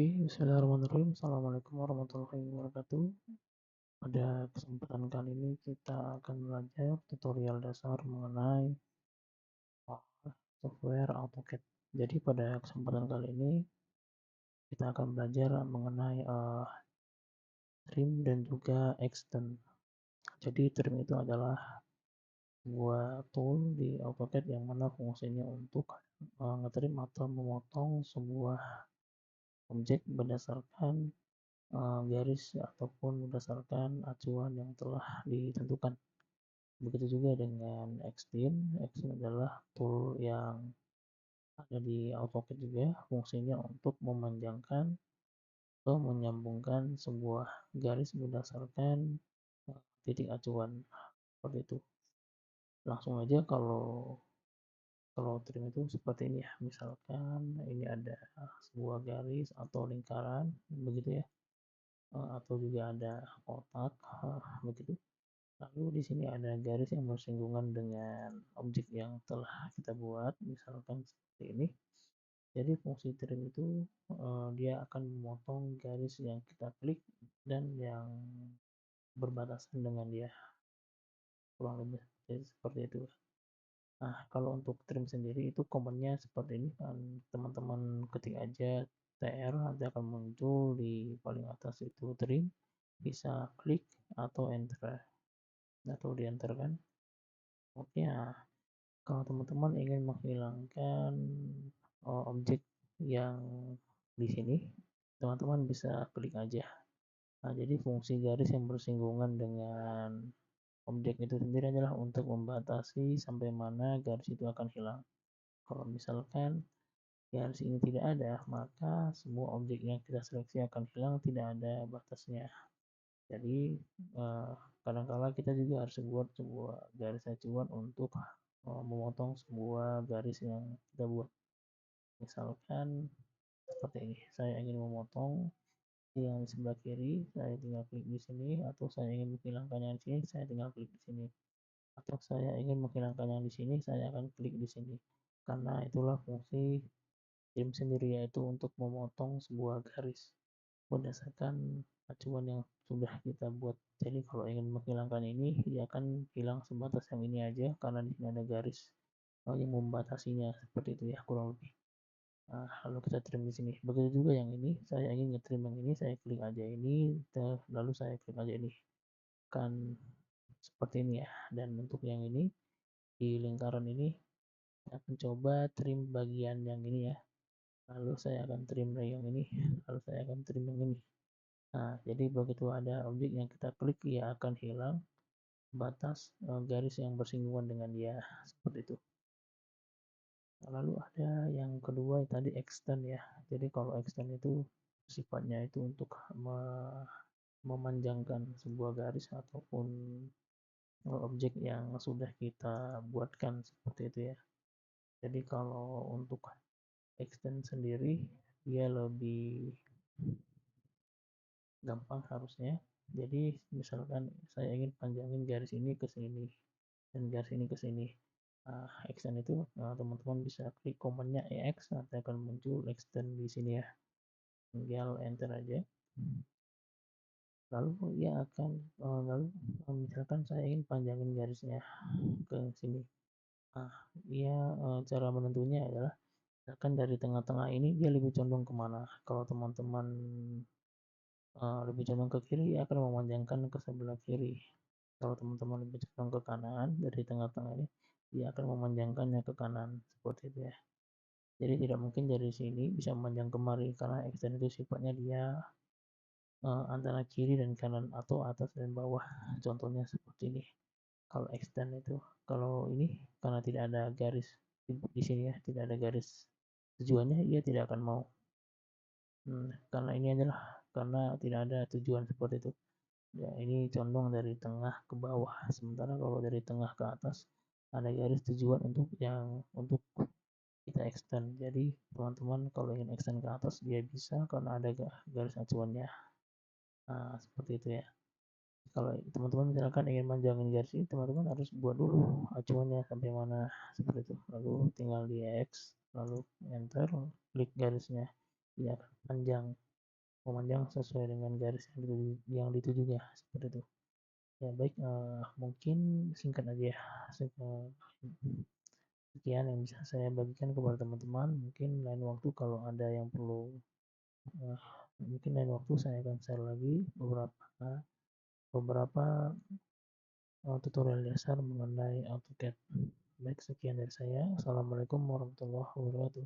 Oke, bismillahirrahmanirrahim. Assalamualaikum warahmatullahi wabarakatuh. Pada kesempatan kali ini kita akan belajar tutorial dasar mengenai software AutoCAD. Jadi pada kesempatan kali ini kita akan belajar mengenai trim dan juga extend. Jadi trim itu adalah sebuah tool di AutoCAD yang mana fungsinya untuk ngetrim atau memotong sebuah objek berdasarkan garis ataupun berdasarkan acuan yang telah ditentukan. Begitu juga dengan Extend. Extend adalah tool yang ada di AutoCAD juga, fungsinya untuk memanjangkan atau menyambungkan sebuah garis berdasarkan titik acuan seperti itu. Langsung aja, kalau trim itu seperti ini ya, misalkan ini ada sebuah garis atau lingkaran begitu ya, atau juga ada kotak begitu. Lalu di sini ada garis yang bersinggungan dengan objek yang telah kita buat, misalkan seperti ini. Jadi fungsi trim itu dia akan memotong garis yang kita klik dan yang berbatasan dengan dia, kurang lebih seperti itu. Nah, kalau untuk trim sendiri itu commandnya seperti ini kan, teman-teman ketik aja tr, nanti akan muncul di paling atas itu trim, bisa klik atau enter atau di enter kan. Oke, nah, kalau teman-teman ingin menghilangkan objek yang di sini, teman-teman bisa klik aja. Nah, jadi fungsi garis yang bersinggungan dengan objek itu sendiri adalah untuk membatasi sampai mana garis itu akan hilang. Kalau misalkan garis ini tidak ada, maka semua objek yang kita seleksi akan hilang, tidak ada batasnya. Jadi kadang-kala kita juga harus buat sebuah garis acuan untuk memotong sebuah garis yang kita buat. Misalkan seperti ini, saya ingin memotong yang di sebelah kiri, saya tinggal klik di sini, atau saya ingin menghilangkan yang di sini, saya tinggal klik di sini, atau saya ingin menghilangkan yang di sini, saya akan klik di sini. Karena itulah fungsi trim sendiri, yaitu untuk memotong sebuah garis berdasarkan acuan yang sudah kita buat. Jadi kalau ingin menghilangkan ini, dia akan hilang sebatas yang ini aja, karena di sini ada garis yang membatasinya, seperti itu ya kurang lebih. Nah, lalu kita trim di sini. Begitu juga yang ini, saya ingin nge-trim yang ini, saya klik aja ini, lalu saya klik aja ini, kan seperti ini ya. Dan untuk yang ini, di lingkaran ini, saya akan coba trim bagian yang ini ya, lalu saya akan trim yang ini, lalu saya akan trim yang ini. Nah, jadi begitu ada objek yang kita klik, ia akan hilang batas garis yang bersinggungan dengan dia, seperti itu. Lalu ada yang kedua tadi extend ya. Jadi kalau extend itu sifatnya itu untuk memanjangkan sebuah garis ataupun objek yang sudah kita buatkan, seperti itu ya. Jadi kalau untuk extend sendiri dia lebih gampang harusnya. Jadi misalkan saya ingin panjangin garis ini ke sini dan garis ini ke sini. Nah, extend itu teman-teman bisa klik commandnya EX, nanti akan muncul extend di sini ya. Tinggal enter aja. Lalu ia akan lalu misalkan saya ingin panjangin garisnya ke sini. Nah, ia cara menentunya adalah misalkan dari tengah-tengah ini dia lebih condong kemana. Kalau teman-teman lebih condong ke kiri, ia akan memanjangkan ke sebelah kiri. Kalau teman-teman lebih condong ke kanan, dari tengah-tengah ini dia akan memanjangkannya ke kanan, seperti itu ya. Jadi tidak mungkin dari sini bisa memanjang kemari, karena extend itu sifatnya dia antara kiri dan kanan atau atas dan bawah. Contohnya seperti ini. Kalau extend itu, kalau ini karena tidak ada garis di sini ya, tidak ada garis tujuannya, ia tidak akan mau. Karena ini adalah karena tidak ada tujuan seperti itu. Ya, ini condong dari tengah ke bawah. Sementara kalau dari tengah ke atas ada garis tujuan untuk kita extend. Jadi teman-teman kalau ingin extend ke atas dia bisa karena ada garis acuannya. Nah, seperti itu ya. Kalau teman-teman misalkan ingin manjangin garis ini, teman-teman harus buat dulu acuannya sampai mana, seperti itu. Lalu tinggal di X, lalu enter, klik garisnya, dia akan panjang. memanjang sesuai dengan garis yang ditujunya, seperti itu. Ya baik, mungkin singkat aja ya. Sekian yang bisa saya bagikan kepada teman-teman. Mungkin lain waktu kalau ada yang perlu, uh, mungkin lain waktu saya akan share lagi beberapa tutorial dasar mengenai AutoCAD. Baik, sekian dari saya. Assalamualaikum warahmatullahi wabarakatuh.